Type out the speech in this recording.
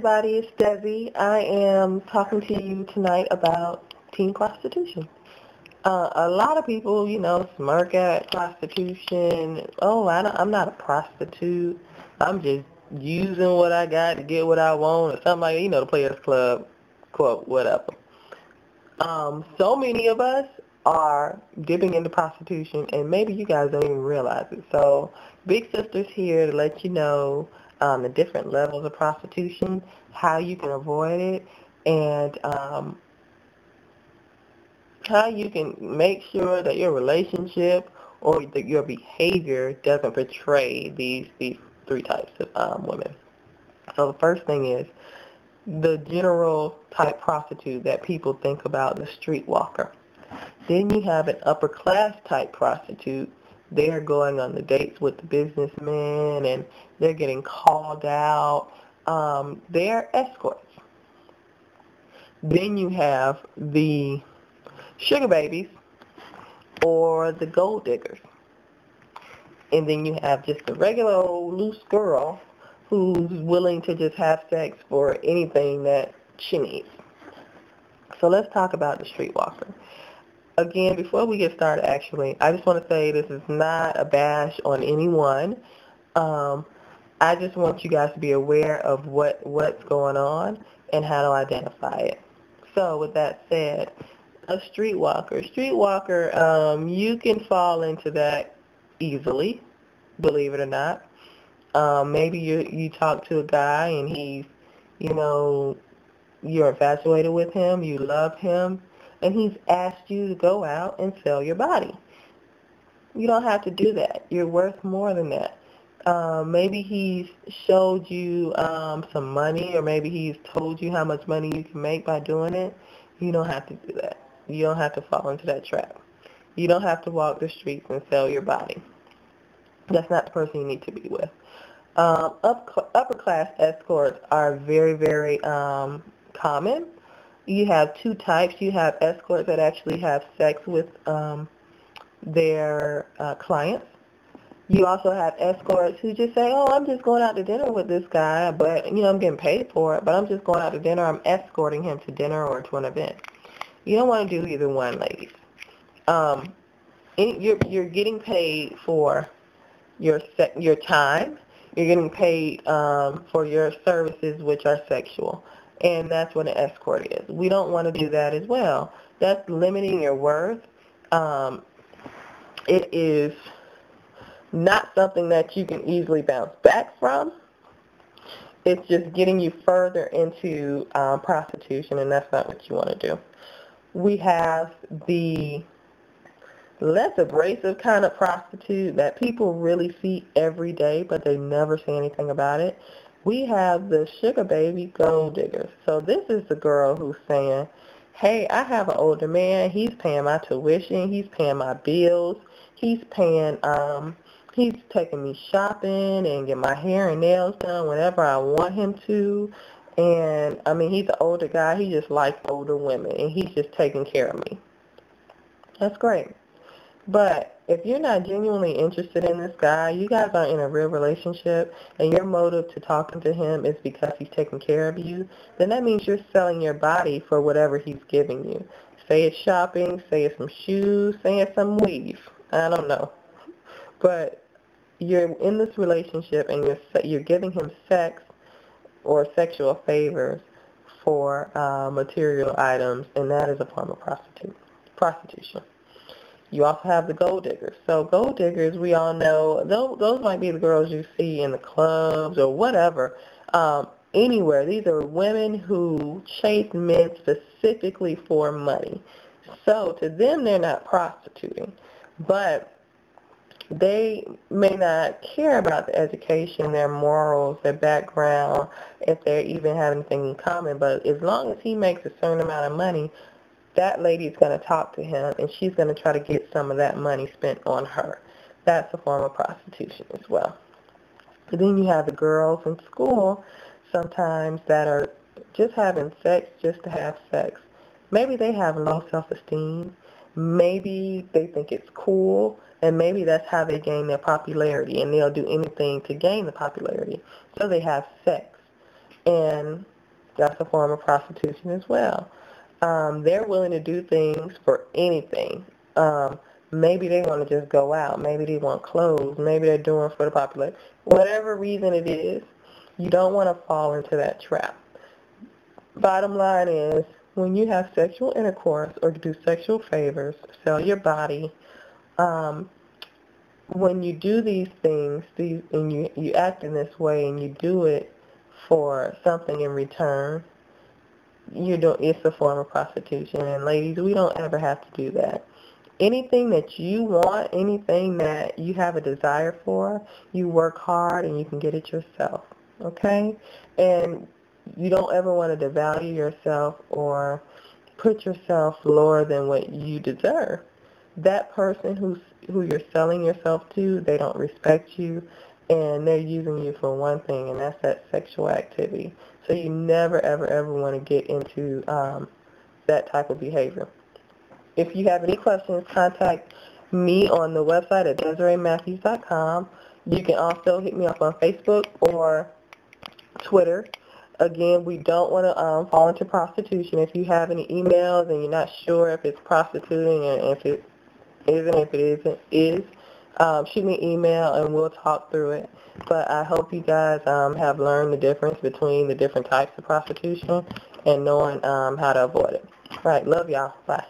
everybody, it's Desi. I am talking to you tonight about teen prostitution. A lot of people, smirk at prostitution. Oh, I'm not a prostitute. I'm just using what I got to get what I want, or something like, the Players Club quote, whatever. So many of us are dipping into prostitution, and maybe you guys don't even realize it. So, Big Sister's here to let you know the different levels of prostitution, how you can avoid it, and how you can make sure that your relationship or that your behavior doesn't portray these three types of women. So the first thing is the general type prostitute that people think about, the streetwalker. Then you have an upper class type prostitute. They're going on the dates with the businessmen and they're getting called out. They're escorts. Then you have the sugar babies or the gold diggers. And then you have just a regular old loose girl who's willing to just have sex for anything that she needs. So let's talk about the streetwalker. Again, before we get started, actually, I just want to say this is not a bash on anyone. I just want you guys to be aware of what's going on and how to identify it. So with that said, a streetwalker. You can fall into that easily, believe it or not. Maybe you talk to a guy and he's, you're infatuated with him, you love him, and he's asked you to go out and sell your body. You don't have to do that. You're worth more than that. Maybe he's showed you some money, or maybe he's told you how much money you can make by doing it. You don't have to do that. You don't have to fall into that trap. You don't have to walk the streets and sell your body. That's not the person you need to be with. Upper class escorts are very, very common. You have two types. You have escorts that actually have sex with their clients. You also have escorts who just say, oh, I'm just going out to dinner with this guy, but, I'm getting paid for it, but I'm just going out to dinner. I'm escorting him to dinner or to an event. You don't want to do either one, ladies. You're getting paid for your time. You're getting paid for your services, which are sexual. And that's what an escort is. We don't want to do that as well. That's limiting your worth. It is not something that you can easily bounce back from. It's just getting you further into prostitution, and that's not what you want to do. We have the less abrasive kind of prostitute that people really see every day, but they never say anything about it. We have the sugar baby gold diggers. So this is the girl who's saying, hey, I have an older man. He's paying my tuition. He's paying my bills. He's taking me shopping and get my hair and nails done whenever I want him to. And, he's an older guy. He just likes older women, and he's just taking care of me. That's great. But if you're not genuinely interested in this guy, you guys aren't in a real relationship, and your motive to talking to him is because he's taking care of you, then that means you're selling your body for whatever he's giving you. Say it's shopping, say it's some shoes, say it's some weave. I don't know. But you're in this relationship, and you're giving him sex or sexual favors for material items, and that is a form of prostitution. You also have the gold diggers. So gold diggers, we all know, those might be the girls you see in the clubs or whatever, anywhere. These are women who chase men specifically for money. So to them, they're not prostituting, but they may not care about the education, their morals, their background, if they even have anything in common. But as long as he makes a certain amount of money, that lady's going to talk to him, and she's going to try to get some of that money spent on her. That's a form of prostitution as well. But then you have the girls in school sometimes that are just having sex just to have sex. Maybe they have low self-esteem. Maybe they think it's cool, and maybe that's how they gain their popularity, and they'll do anything to gain the popularity. So they have sex. And That's a form of prostitution as well. They're willing to do things for anything. Maybe they want to just go out. Maybe they want clothes. Maybe they're doing for the popularity. Whatever reason it is, you don't want to fall into that trap. Bottom line is, when you have sexual intercourse or do sexual favors, sell your body, um, when you do these things, and you act in this way and you do it for something in return, it's a form of prostitution. And ladies, we don't ever have to do that. Anything that you want, anything that you have a desire for, you work hard and you can get it yourself, okay? And you don't ever want to devalue yourself or put yourself lower than what you deserve. That person who you're selling yourself to, they don't respect you, and they're using you for one thing, and that's that sexual activity. So you never, ever, ever want to get into that type of behavior. If you have any questions, contact me on the website at DesireeMatthews.com. You can also hit me up on Facebook or Twitter. Again, we don't want to fall into prostitution. If you have any emails and you're not sure if it's prostituting and if it isn't, if it isn't, shoot me an email and we'll talk through it. But I hope you guys have learned the difference between the different types of prostitution and knowing how to avoid it. All right, love y'all. Bye.